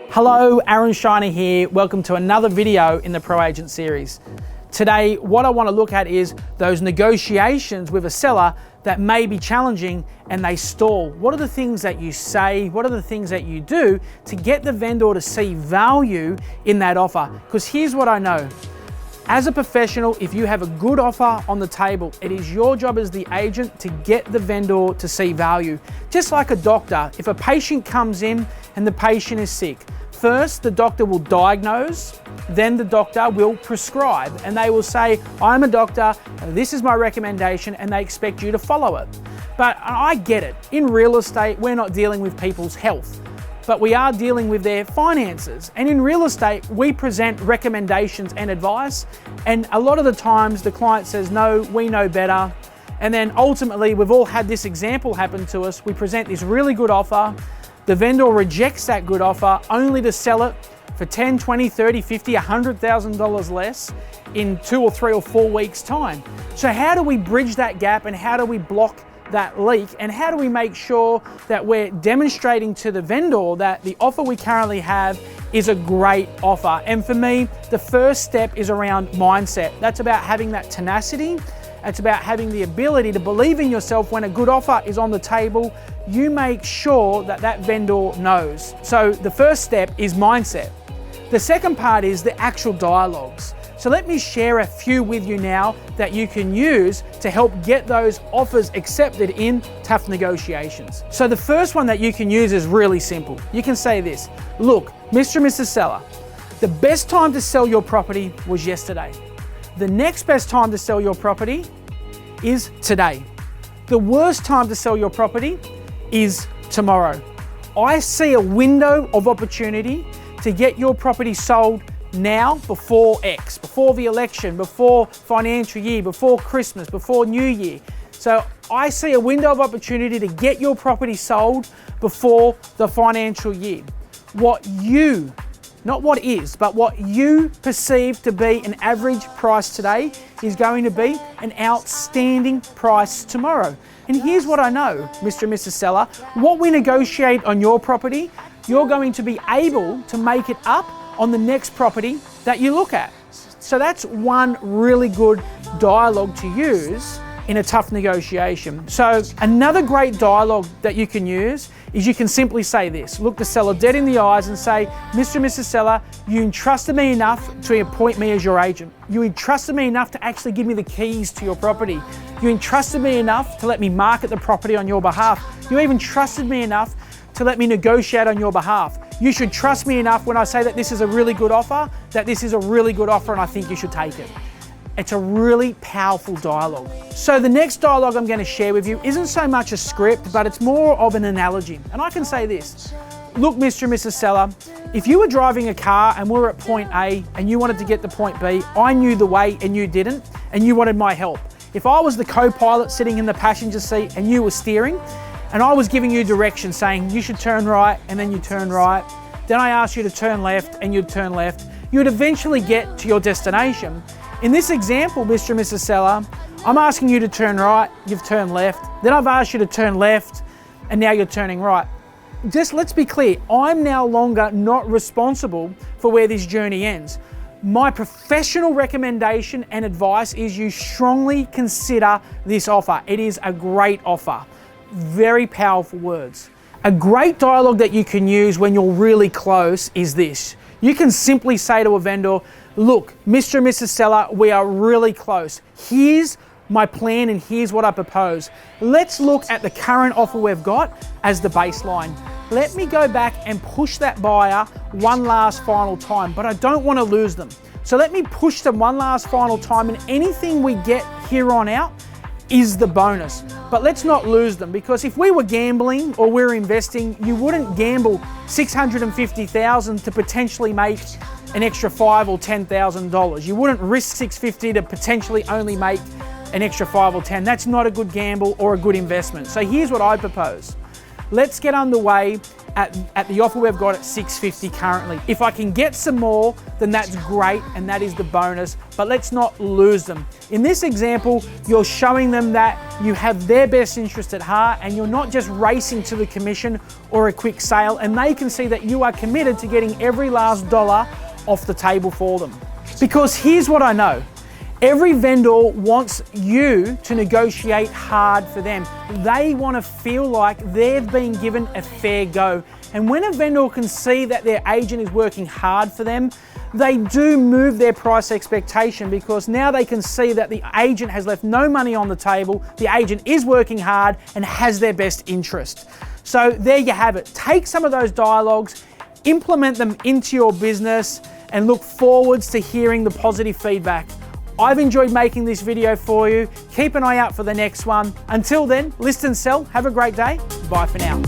Hello, Aaron Shiner here. Welcome to another video in the Pro Agent series. Today, what I want to look at is those negotiations with a seller that may be challenging and they stall. What are the things that you say? What are the things that you do to get the vendor to see value in that offer? Because here's what I know. As a professional, if you have a good offer on the table, it is your job as the agent to get the vendor to see value. Just like a doctor, if a patient comes in and the patient is sick, first the doctor will diagnose, then the doctor will prescribe, and they will say, I'm a doctor, this is my recommendation, and they expect you to follow it. But I get it. In real estate, we're not dealing with people's health, but we are dealing with their finances. And in real estate, we present recommendations and advice. And a lot of the times the client says, no, we know better. And then ultimately, we've all had this example happen to us. We present this really good offer. The vendor rejects that good offer only to sell it for 10, 20, 30, 50, $100,000 less in 2 or 3 or 4 weeks time. So how do we bridge that gap and how do we block that leak, and how do we make sure that we're demonstrating to the vendor that the offer we currently have is a great offer? And for me, the first step is around mindset. That's about having that tenacity. It's about having the ability to believe in yourself. When a good offer is on the table, you make sure that that vendor knows. So the first step is mindset. The second part is the actual dialogues. So let me share a few with you now that you can use to help get those offers accepted in tough negotiations. So the first one that you can use is really simple. You can say this: look, Mr. and Mrs. Seller, the best time to sell your property was yesterday. The next best time to sell your property is today. The worst time to sell your property is tomorrow. I see a window of opportunity to get your property sold now, before X, before the election, before financial year, before Christmas, before New Year. So I see a window of opportunity to get your property sold before the financial year. What you, not what is, but what you perceive to be an average price today is going to be an outstanding price tomorrow. And here's what I know, Mr. and Mrs. Seller, what we negotiate on your property, you're going to be able to make it up on the next property that you look at. So that's one really good dialogue to use in a tough negotiation. So another great dialogue that you can use is you can simply say this. Look the seller dead in the eyes and say, Mr. and Mrs. Seller, you entrusted me enough to appoint me as your agent. You entrusted me enough to actually give me the keys to your property. You entrusted me enough to let me market the property on your behalf. You even trusted me enough to let me negotiate on your behalf. You should trust me enough when I say that this is a really good offer, that this is a really good offer and I think you should take it. It's a really powerful dialogue. So the next dialogue I'm going to share with you isn't so much a script, but it's more of an analogy. And I can say this: look, Mr. and Mrs. Seller, if you were driving a car and we were at point A and you wanted to get to point B, I knew the way and you didn't, and you wanted my help. If I was the co-pilot sitting in the passenger seat and you were steering, and I was giving you direction saying you should turn right and then you turn right, then I asked you to turn left and you'd turn left, you'd eventually get to your destination. In this example, Mr. and Mrs. Seller, I'm asking you to turn right, you've turned left, then I've asked you to turn left and now you're turning right. Just let's be clear, I'm now longer not responsible for where this journey ends. My professional recommendation and advice is you strongly consider this offer. It is a great offer. Very powerful words. A great dialogue that you can use when you're really close is this. You can simply say to a vendor, look, Mr. and Mrs. Seller, we are really close. Here's my plan and here's what I propose. Let's look at the current offer we've got as the baseline. Let me go back and push that buyer one last final time, but I don't want to lose them. So let me push them one last final time, and anything we get here on out is the bonus. But let's not lose them, because if we were gambling or we're investing, you wouldn't gamble $650,000 to potentially make an extra $5,000 or $10,000. You wouldn't risk $650,000 to potentially only make an extra $5,000 or $10,000. That's not a good gamble or a good investment. So here's what I propose. Let's get underway. at the offer we've got at $650 currently. If I can get some more, then that's great, and that is the bonus, but let's not lose them. In this example, you're showing them that you have their best interest at heart and you're not just racing to the commission or a quick sale, and they can see that you are committed to getting every last dollar off the table for them. Because here's what I know. Every vendor wants you to negotiate hard for them. They want to feel like they've been given a fair go. And when a vendor can see that their agent is working hard for them, they do move their price expectation, because now they can see that the agent has left no money on the table, the agent is working hard and has their best interest. So there you have it. Take some of those dialogues, implement them into your business, and look forwards to hearing the positive feedback. I've enjoyed making this video for you. Keep an eye out for the next one. Until then, list and sell. Have a great day. Bye for now.